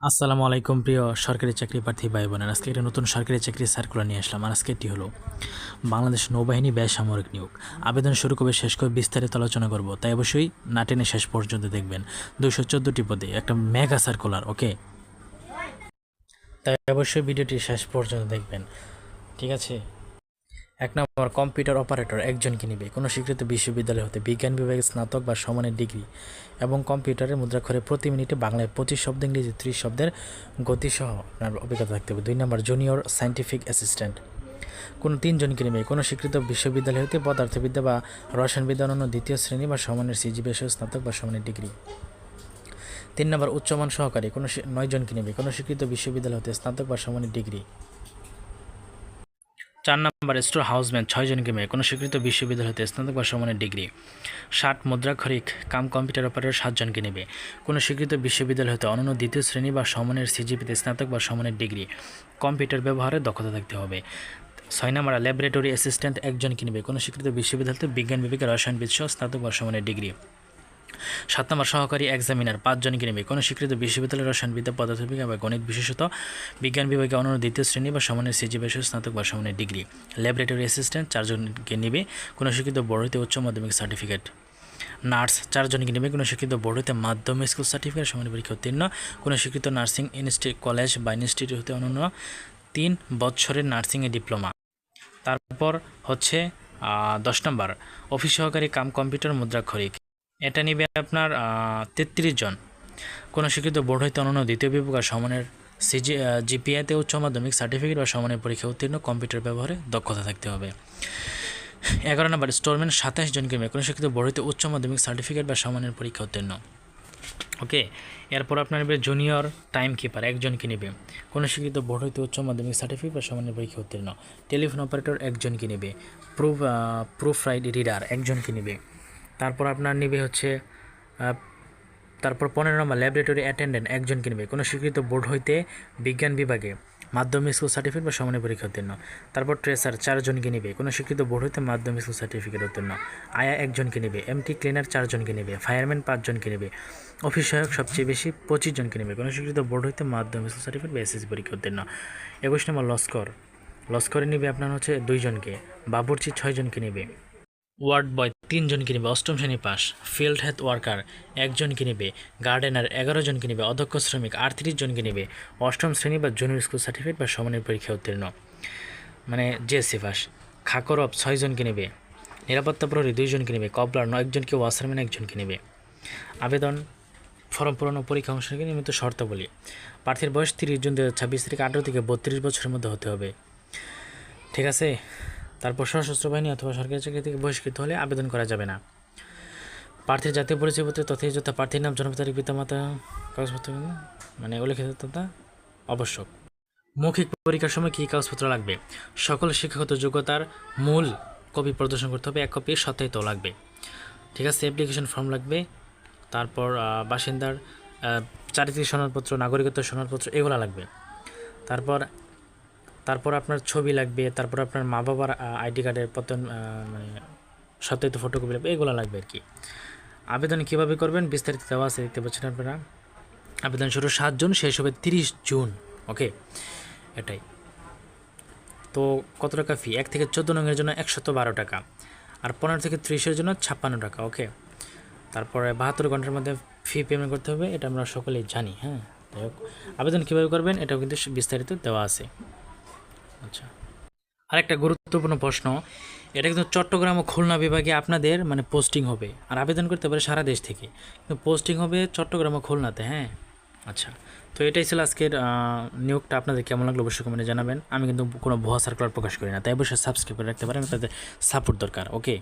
আসসালামু আলাইকুম প্রিয় সরকারি চাকরি প্রার্থী ভাই বোনেরা, আজকে একটা নতুন সরকারি চাকরি সার্কুলার নিয়ে আসলাম। আর আজকে এটি হলো বাংলাদেশ নৌবাহিনী বেসামরিক নিয়োগ। আবেদন শুরু করবে, শেষ করে বিস্তারিত আলোচনা করব, তাই অবশ্যই না টেনে শেষ পর্যন্ত দেখবেন। 214টি পদে একটা মেগা সার্কুলার, ওকে? তাই অবশ্যই ভিডিওটি শেষ পর্যন্ত দেখবেন, ঠিক আছে? 1 নম্বর, কম্পিউটার অপারেটর একজনকে নিবে। কোনো স্বীকৃত বিশ্ববিদ্যালয় হতে বিজ্ঞান বিভাগে স্নাতক বা সমানের ডিগ্রি এবং কম্পিউটারের মুদ্রাক্ষরে প্রতি মিনিটে বাংলায় 25 শব্দ, ইংরেজি 30 শব্দের গতিসহ আপনার অভিজ্ঞতা থাকতে হবে। 2 নম্বর, জুনিয়র সায়েন্টিফিক অ্যাসিস্ট্যান্ট কোনো 3জনকে নেবে। কোনো স্বীকৃত বিশ্ববিদ্যালয় হতে পদার্থবিদ্যা বা রসায়নবিদ্যা অনন্য দ্বিতীয় শ্রেণী বা সমানের সিজিপিএ সহ স্নাতক বা সমানের ডিগ্রি। 3 নম্বর, উচ্চমান সহকারী কোনো 9জনকে নেবে। কোনো স্বীকৃত বিশ্ববিদ্যালয় হতে স্নাতক বা সমানের ডিগ্রি। 4 নম্বর, স্টোর হাউসম্যান 6জনকে মেয়ে। কোনো স্বীকৃত বিশ্ববিদ্যালয় হতে স্নাতক বা সমানের ডিগ্রি। 60, মুদ্রাক্ষরিক কাম কম্পিউটার অপারেটর 7জনকে নেবে। কোনো স্বীকৃত বিশ্ববিদ্যালয় হতে অনন্য দ্বিতীয় শ্রেণী বা সমানের সিজিপিতে স্নাতক বা সমানের ডিগ্রি। কম্পিউটার ব্যবহারে দক্ষতা থাকতে হবে। 6 নম্বর, ল্যাবরেটরি অ্যাসিস্ট্যান্ট একজনকে নেবে। কোনো স্বীকৃত বিশ্ববিদ্যালয় হতে বিজ্ঞান বিভাগে রসায়নবিদ সহ স্নাতক বা সমানের ডিগ্রি। 7 নম্বর, সহকারী এক্সামিনার 5জনকে নেবে। কোনো স্বীকৃত বিশ্ববিদ্যালয়ের রসায়নবিদ্যা, পদার্থবিজ্ঞান বা গণিত বিশেষত বিজ্ঞান বিভাগে অনন্য দ্বিতীয় শ্রেণী বা সমানের সিজিপিএ সহ স্নাতক বা সমানের ডিগ্রি। ল্যাবরেটরি অ্যাসিস্ট্যান্ট 4জনকে নেবে। কোনো স্বীকৃত বোর্ড হতে উচ্চ মাধ্যমিক সার্টিফিকেট। নার্স 4জনকে নেবে। কোনো স্বীকৃত বোর্ড হতে মাধ্যমিক স্কুল সার্টিফিকেট সমানের পরীক্ষা উত্তীর্ণ। কোনো স্বীকৃত নার্সিং কলেজ বা ইনস্টিটিউট হতে অনন্য 3 বছরের নার্সিংয়ে ডিপ্লোমা। তারপর হচ্ছে 10 নম্বর, অফিস সহকারী কাম কম্পিউটার মুদ্রাক্ষরিক, এটা নিবে আপনার 33 জন। কোনো স্বীকৃত বোর্ড হইতে অনন্য দ্বিতীয় বিভাগ আর সমানের জিপিএতে উচ্চ মাধ্যমিক সার্টিফিকেট বা সমানের পরীক্ষা উত্তীর্ণ, কম্পিউটার ব্যবহারে দক্ষতা থাকতে হবে। 11 নম্বর, স্টোরম্যান 27জনকে মেয়ে। কোনো স্বীকৃত বোর্ড হইতে উচ্চ মাধ্যমিক সার্টিফিকেট বা সমানের পরীক্ষা উত্তীর্ণ, ওকে? এরপর আপনার নেবে জুনিয়র টাইম কিপার একজনকে নেবে। কোনো স্বীকৃত বোর্ড হইতে উচ্চ মাধ্যমিক সার্টিফিকেট বা সমানের পরীক্ষা উত্তীর্ণ। টেলিফোন অপারেটর একজনকে নেবে। প্রুফ রাইড রিডার একজনকে নেবে। তারপর আপনার নেবে হচ্ছে তারপর 15 নম্বর, ল্যাবরেটরি অ্যাটেন্ডেন্ট একজনকে নেবে। কোনো স্বীকৃত বোর্ড হইতে বিজ্ঞান বিভাগে মাধ্যমিক স্কুল সার্টিফিকেট বা সমানের পরীক্ষা উত্তীর্ণ। তারপর ট্রেসার 4জনকে নেবে। কোনো স্বীকৃত বোর্ড হইতে মাধ্যমিক স্কুল সার্টিফিকেট উত্তীর্ণ। আয়া একজনকে নেবে। এমটি ক্লিনার 4জনকে নেবে। ফায়ারম্যান 5জনকে নেবে। অফিস সহায়ক সবচেয়ে বেশি 25জনকে নেবে। কোনো স্বীকৃত বোর্ড হইতে মাধ্যমিক স্কুল সার্টিফিকেট বা এসএসসি পরীক্ষা উত্তীর্ণ। 21 নম্বর, লস্করে নেবে আপনার হচ্ছে 2জনকে। বাবুর্চি 6জনকে নেবে। ওয়ার্ড বয় 3জনকে নেবে, 8ম শ্রেণী পাস। ফিল্ড হেলথ ওয়ার্কার একজনকে নেবে। গার্ডেনার 11জনকে নেবে। অধ্যক্ষ শ্রমিক 38জনকে নেবে। 8ম শ্রেণী বা জুনিয়র স্কুল সার্টিফিকেট বা সমানের পরীক্ষা উত্তীর্ণ, মানে জেএসসি পাস। খাকরব 6জনকে নেবে। নিরাপত্তা প্রহরী 2জনকে নেবে। কবলার 9জনকে। ওয়াসারম্যান 1জনকে নেবে। আবেদন ফর্ম পূরণ ও পরীক্ষা অংশগ্রহণের নিয়মিত শর্তাবলী। প্রার্থীর বয়স 30 জুন 2026 থেকে 18 থেকে 32 বছরের মধ্যে হতে হবে, ঠিক আছে? তারপর সশস্ত্র বাহিনী অথবা সরকারি চাকরি থেকে বহিষ্কৃত হলে আবেদন করা যাবে না। প্রার্থীর জাতীয় পরিচয়পত্র তথ্য যথা প্রার্থীর নাম, জন্ম তারিখ, পিতামাতা কাগজপত্র মানে উল্লেখিত তথ্য আবশ্যক। মৌখিক পরীক্ষার সময় কী কাগজপত্র লাগবে? সকল শিক্ষাগত যোগ্যতার মূল কপি প্রদর্শন করতে হবে, 1 কপি সত্যায়িত লাগবে, ঠিক আছে? অ্যাপ্লিকেশন ফর্ম লাগবে। তারপর বাসিন্দার চারিত্রিক সনদপত্র, নাগরিকত্ব সনদপত্র এগুলো লাগবে। তারপর আপনার ছবি লাগবে। তারপর আপনার মা বাবার আইডি কার্ডের মানে সত্যায়িত ফটোকপি লাগবে, এগুলো লাগবে আর কি। আবেদন কীভাবে করবেন বিস্তারিত দেওয়া আছে, দেখতে পাচ্ছেন আপনারা। আবেদন শুরু 7 জুন, শেষ হবে 30 জুন, ওকে? এটাই তো। কত টাকা ফি? 1 থেকে 14 নংয়ের জন্য 112 টাকা, আর 15 থেকে 30-এর জন্য 56 টাকা, ওকে? তারপরে 72 ঘন্টার মধ্যে ফি পেমেন্ট করতে হবে, এটা আমরা সকলেই জানি, হ্যাঁ? যাই হোক, আবেদন কীভাবে করবেন এটাও কিন্তু বিস্তারিত দেওয়া আছে। আচ্ছা, আরেকটা গুরুত্বপূর্ণ প্রশ্ন, এটা কিন্তু চট্টগ্রাম ও খুলনা বিভাগে আপনাদের মানে পোস্টিং হবে, আর আবেদন করতে পারে সারা দেশ থেকে, কিন্তু পোস্টিং হবে চট্টগ্রাম ও খুলনাতে, হ্যাঁ? আচ্ছা, তো এটাই ছিল আজকের নিয়োগটা। আপনাদের কেমন লাগলো অবশ্যই কমেন্টে জানাবেন। আমি কিন্তু কোনো ভুয়া সার্কুলার প্রকাশ করি না, তাই অবশ্যই সাবস্ক্রাইব করে রাখতে পারেন, তাদের সাপোর্ট দরকার, ওকে?